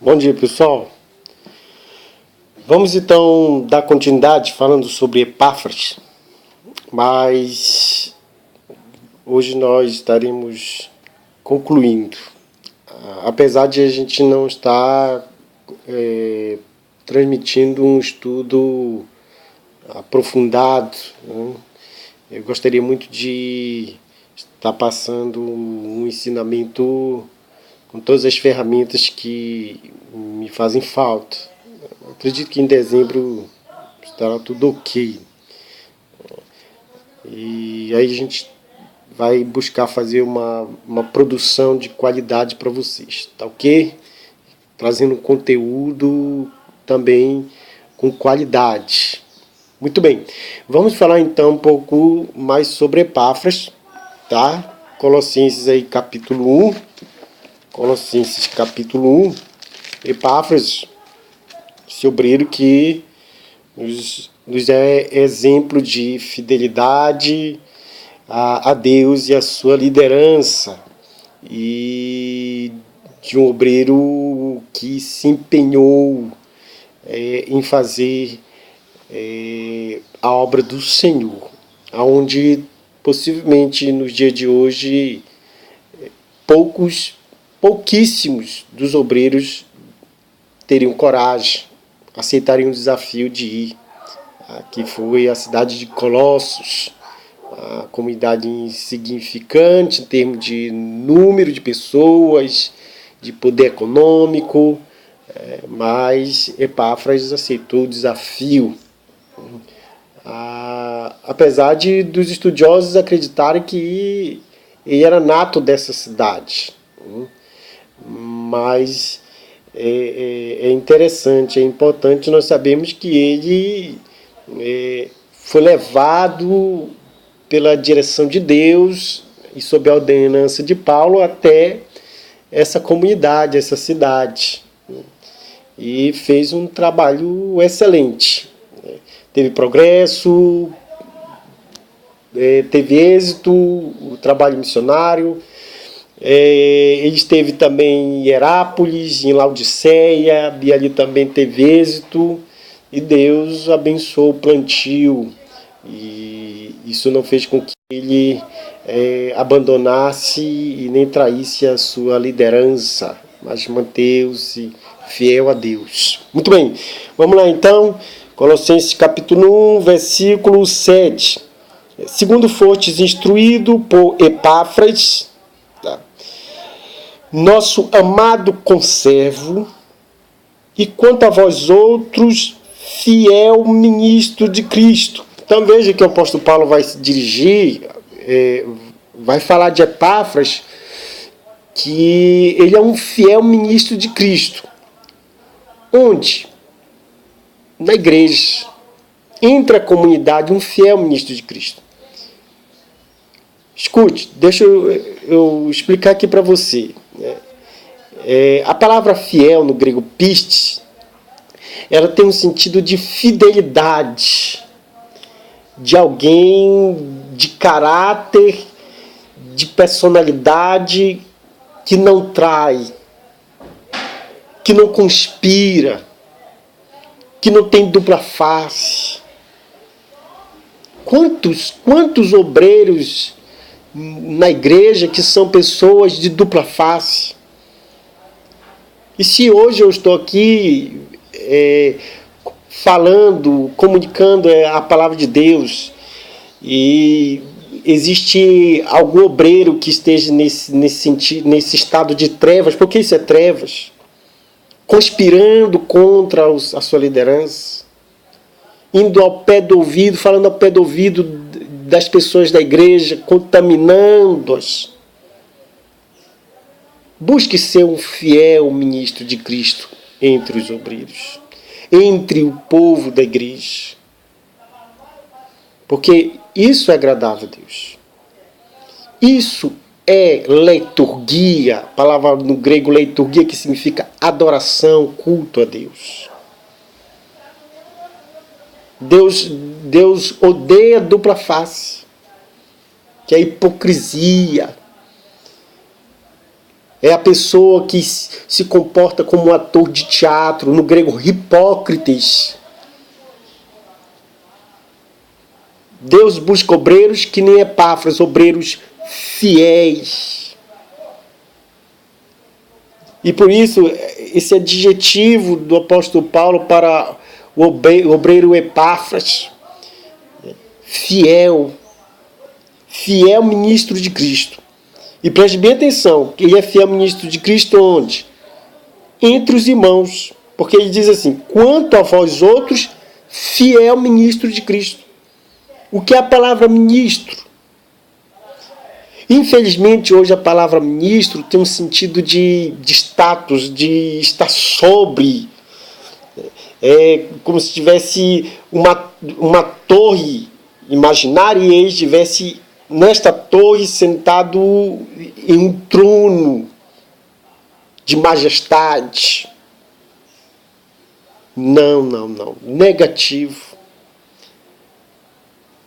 Bom dia, pessoal. Vamos então dar continuidade falando sobre Epáfras, mas hoje nós estaremos concluindo. Apesar de a gente não estar transmitindo um estudo aprofundado, né? Eu gostaria muito de estar passando um ensinamento com todas as ferramentas que me fazem falta. Eu acredito que em dezembro estará tudo ok. E aí a gente vai buscar fazer uma produção de qualidade para vocês, tá ok? Trazendo conteúdo também com qualidade. Muito bem, vamos falar então um pouco mais sobre Epáfras, tá? Colossenses aí capítulo 1. Colossenses capítulo 1. Epáfras, esse obreiro que nos é exemplo de fidelidade a Deus e a sua liderança, e de um obreiro que se empenhou em fazer a obra do Senhor, aonde possivelmente nos dias de hoje pouquíssimos dos obreiros teriam coragem, aceitariam o desafio de ir, que foi a cidade de Colossos, a comunidade insignificante em termos de número de pessoas, de poder econômico, mas Epáfras aceitou o desafio. Apesar dos estudiosos acreditarem que ele era nato dessa cidade. Mas é interessante, é importante nós sabermos que ele foi levado pela direção de Deus e sob a ordenança de Paulo até essa comunidade, essa cidade. E fez um trabalho excelente. Teve progresso, teve êxito, o trabalho missionário. Ele esteve também em Hierápolis, em Laodiceia, e ali também teve êxito. E Deus abençoou o plantio. E isso não fez com que ele abandonasse e nem traísse a sua liderança, mas manteve-se fiel a Deus. Muito bem, vamos lá então. Colossenses capítulo 1, versículo 7. Segundo fostes instruído por Epáfras, nosso amado conservo, e quanto a vós outros, fiel ministro de Cristo. Então veja que o apóstolo Paulo vai se dirigir, vai falar de Epáfras, que ele é um fiel ministro de Cristo. Onde? Na igreja, entre a comunidade, um fiel ministro de Cristo. Escute, deixa eu explicar aqui para você. A palavra fiel no grego pistes, ela tem um sentido de fidelidade, de alguém de caráter, de personalidade, que não trai, que não conspira, que não tem dupla face. Quantos obreiros na igreja que são pessoas de dupla face? E se hoje eu estou aqui falando, comunicando a palavra de Deus, e existe algum obreiro que esteja nesse estado de trevas, porque isso é trevas, conspirando contra a sua liderança, indo ao pé do ouvido, falando ao pé do ouvido das pessoas da igreja, contaminando-as. Busque ser um fiel ministro de Cristo entre os obreiros, entre o povo da igreja, porque isso é agradável a Deus. Isso é liturgia, a palavra no grego liturgia, que significa adoração, culto a Deus. Deus odeia a dupla face, que é a hipocrisia. É a pessoa que se comporta como um ator de teatro, no grego hipócrites. Deus busca obreiros que nem Epáfras, obreiros fiéis. E por isso, esse adjetivo do apóstolo Paulo para o obreiro Epáfras, fiel, fiel ministro de Cristo. E preste bem atenção, que ele é fiel ministro de Cristo onde? Entre os irmãos. Porque ele diz assim, quanto a vós outros, fiel ministro de Cristo. O que é a palavra ministro? Infelizmente, hoje a palavra ministro tem um sentido de status, de estar sobre. É como se tivesse uma torre imaginária e ele estivesse nesta torre sentado em um trono de majestade. Não. Negativo.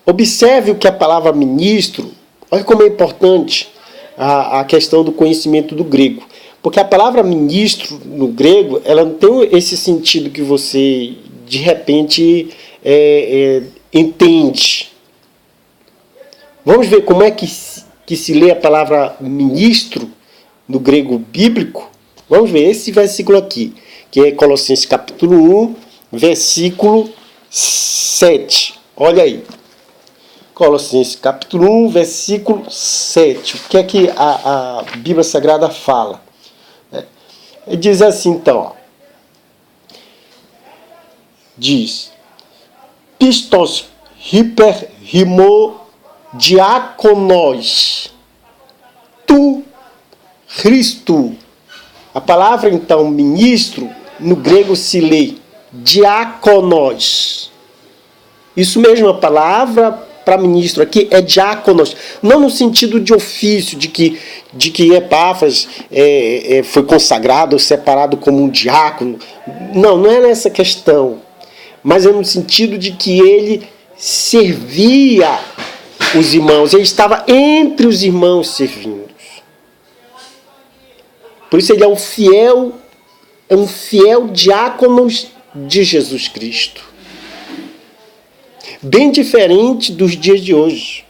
Observe o que a palavra ministro, olha como é importante a questão do conhecimento do grego. Porque a palavra ministro no grego, ela não tem esse sentido que você de repente entende. Vamos ver como é que se lê a palavra ministro no grego bíblico? Vamos ver esse versículo aqui, que é Colossenses capítulo 1, versículo 7. Olha aí. Colossenses capítulo 1, versículo 7. O que é que a Bíblia Sagrada fala? Ele diz assim, então, ó. Diz, pistos hyper rimo diáconos, tu, Cristo. A palavra, então, ministro, no grego se lê diáconos. Isso mesmo, a palavra para ministro aqui é diáconos, não no sentido de ofício, de que Epáfras foi consagrado ou separado como um diácono. Não é nessa questão, mas é no sentido de que ele servia os irmãos, ele estava entre os irmãos servindo. Por isso ele é um fiel diácono de Jesus Cristo. Bem diferente dos dias de hoje.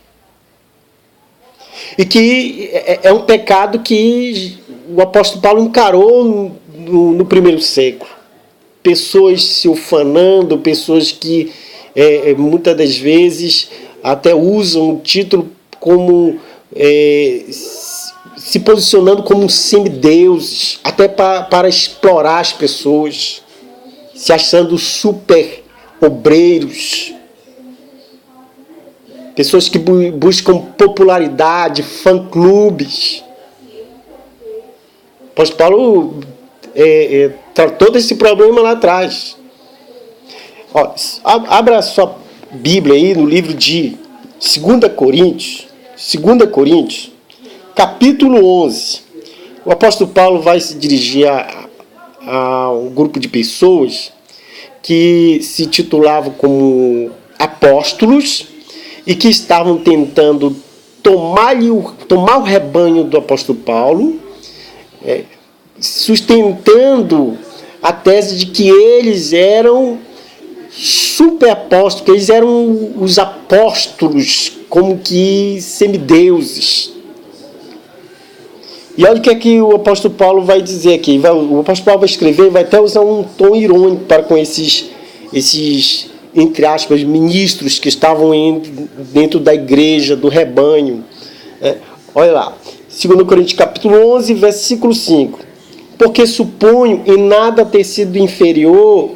E que é um pecado que o apóstolo Paulo encarou no primeiro século. Pessoas se ufanando, pessoas que muitas das vezes até usam o título como se posicionando como semideuses, até para explorar as pessoas, se achando super obreiros. Pessoas que buscam popularidade, fã-clubes. O apóstolo Paulo tratou desse problema lá atrás. Ó, abra a sua Bíblia aí no livro de 2 Coríntios, capítulo 11. O apóstolo Paulo vai se dirigir a um grupo de pessoas que se titulavam como apóstolos e que estavam tentando tomar o rebanho do apóstolo Paulo, sustentando a tese de que eles eram super apóstolos, que eles eram os apóstolos, como que semideuses. E olha o que o apóstolo Paulo vai dizer aqui. O apóstolo Paulo vai escrever, vai até usar um tom irônico para com esses entre aspas, ministros que estavam dentro da igreja, do rebanho. Olha lá, 2 Coríntios capítulo 11, versículo 5. Porque suponho em nada ter sido inferior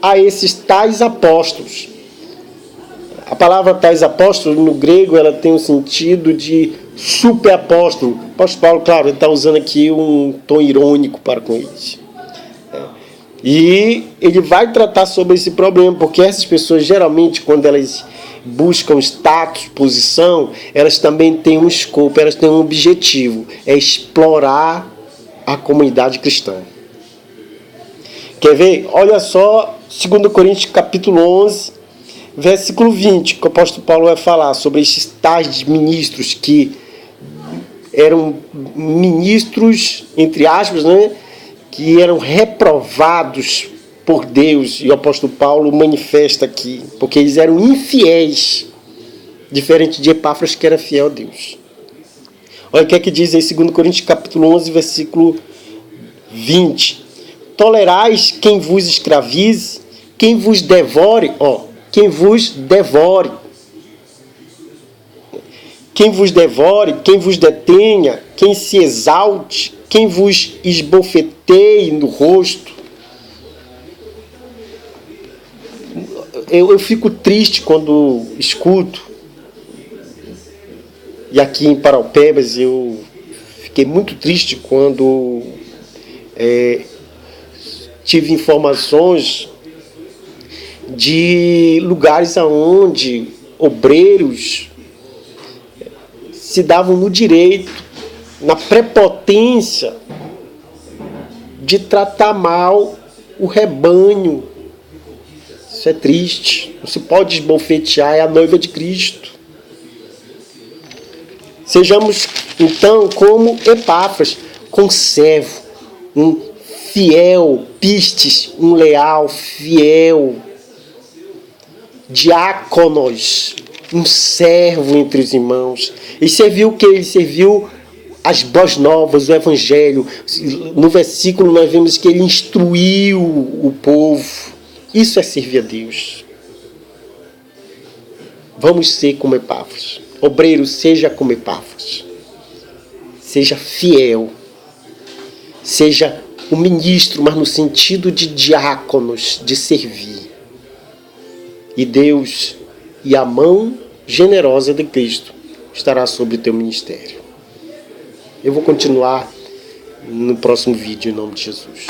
a esses tais apóstolos. A palavra tais apóstolos, no grego, ela tem um sentido de super apóstolo. O apóstolo Paulo, claro, ele está usando aqui um tom irônico para com eles. E ele vai tratar sobre esse problema, porque essas pessoas, geralmente, quando elas buscam status, posição, elas também têm um escopo, elas têm um objetivo, é explorar a comunidade cristã. Quer ver? Olha só, 2 Coríntios capítulo 11, versículo 20, que o apóstolo Paulo vai falar sobre esses tais ministros que eram ministros, entre aspas, né, que eram reprovados por Deus, e o apóstolo Paulo manifesta aqui, porque eles eram infiéis, diferente de Epáfras, que era fiel a Deus. Olha o que é que diz aí 2 Coríntios capítulo 11, versículo 20. Tolerais quem vos escravize, quem vos devore, quem vos devore. Quem vos devore, quem vos detenha, quem se exalte, quem vos esbofeteie no rosto. Eu fico triste quando escuto, e aqui em Paraupebas eu fiquei muito triste quando tive informações de lugares onde obreiros se davam no direito, na prepotência de tratar mal o rebanho. Isso é triste. Não se pode esbofetear, é a noiva de Cristo. Sejamos, então, como Epáfras, conservo, um fiel, pistes, um leal, fiel, diáconos, um servo entre os irmãos. Ele serviu o que? Ele serviu as boas novas, o evangelho. No versículo nós vemos que ele instruiu o povo. Isso é servir a Deus. Vamos ser como Epáfras. Obreiro, seja como Epáfras. Seja fiel. Seja um ministro, mas no sentido de diáconos, de servir. E Deus e a mão generosa de Cristo estará sobre o teu ministério. Eu vou continuar no próximo vídeo, em nome de Jesus.